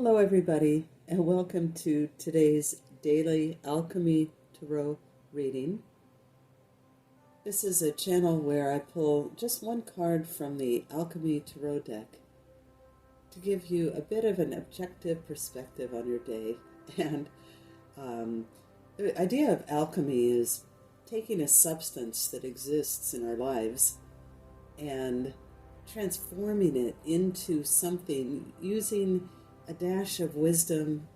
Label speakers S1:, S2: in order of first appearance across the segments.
S1: Hello, everybody, and welcome to today's daily Alchemy Tarot reading. This is a channel where I pull just one card from the Alchemy Tarot deck to give you a bit of an objective perspective on your day. And the idea of alchemy is taking a substance that exists in our lives and transforming it into something using a dash of wisdom,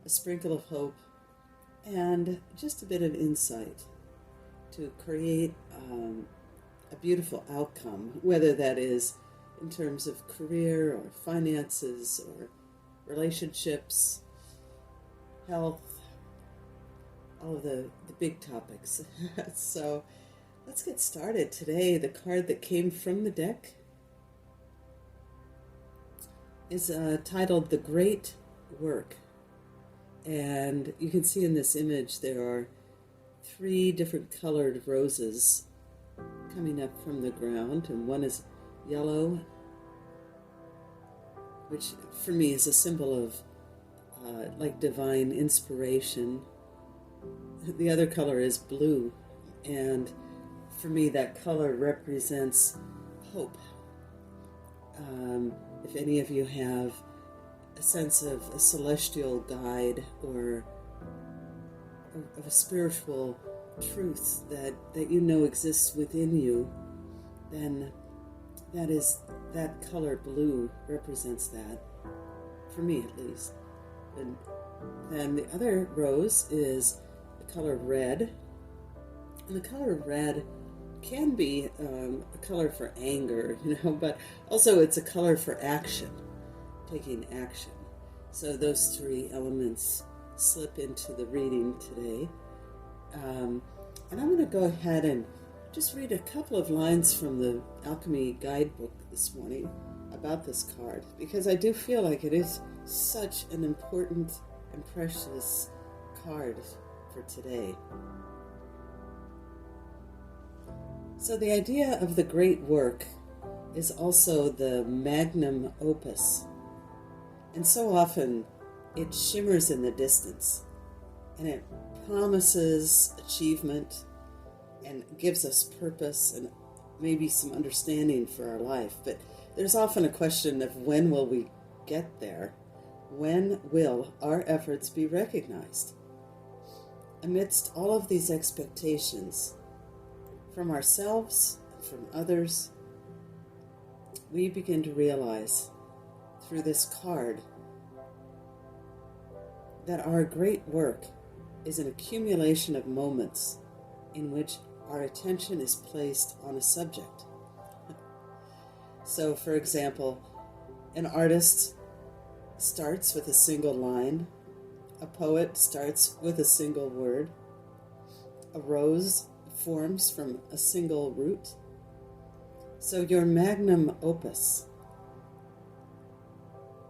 S1: a sprinkle of hope, and just a bit of insight to create a beautiful outcome, whether that is in terms of career or finances or relationships, health, all of the big topics. So let's get started. Today, the card that came from the deck is titled The Great Work. And you can see in this image there are 3 different colored roses coming up from the ground, and one is yellow, which for me is a symbol of like divine inspiration. The other color is blue, and for me that color represents hope. If any of you have a sense of a celestial guide or of a spiritual truth that you know exists within you, then that color blue represents that, for me at least. And then the other rose is the color red, and the color red can be a color for anger, but also it's a color for action, taking action. So those 3 elements slip into the reading today. And I'm going to go ahead and just read a couple of lines from the Alchemy guidebook this morning about this card, because I do feel like it is such an important and precious card for today. So the idea of the great work is also the magnum opus. And so often it shimmers in the distance, and it promises achievement and gives us purpose and maybe some understanding for our life. But there's often a question of when will we get there? When will our efforts be recognized? Amidst all of these expectations, from ourselves and from others, we begin to realize through this card that our great work is an accumulation of moments in which our attention is placed on a subject. So, for example, an artist starts with a single line, a poet starts with a single word, a rose forms from a single root. So your magnum opus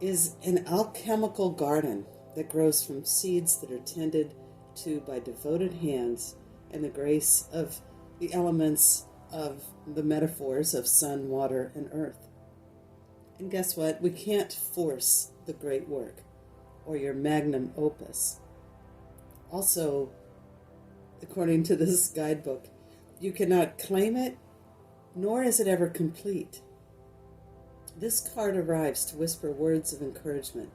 S1: is an alchemical garden that grows from seeds that are tended to by devoted hands and the grace of the elements of the metaphors of sun, water, and earth. And guess what? We can't force the great work or your magnum opus. Also, according to this guidebook, you cannot claim it, nor is it ever complete. This card arrives to whisper words of encouragement.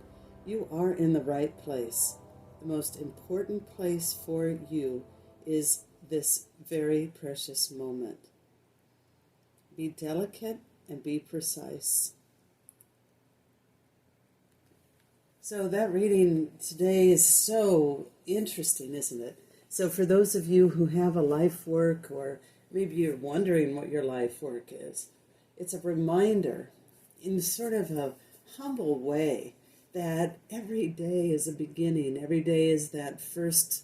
S1: You are in the right place. The most important place for you is this very precious moment. Be delicate and be precise. So that reading today is so interesting, isn't it? So for those of you who have a life work, or maybe you're wondering what your life work is, it's a reminder in sort of a humble way that every day is a beginning. Every day is that first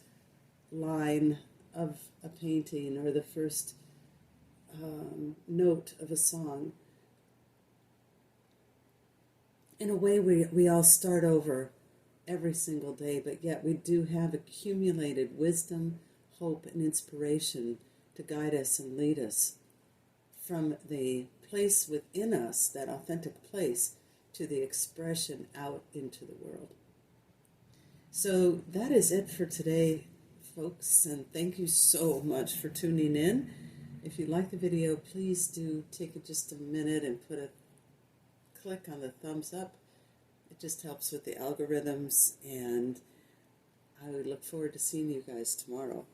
S1: line of a painting or the first note of a song. In a way, we all start over every single day, but yet we do have accumulated wisdom, hope, and inspiration to guide us and lead us from the place within us, that authentic place, to the expression out into the world. So that is it for today, folks, and thank you so much for tuning in. If you like the video, please do take just a minute and put a click on the thumbs up. It just helps with the algorithms, and I would look forward to seeing you guys tomorrow.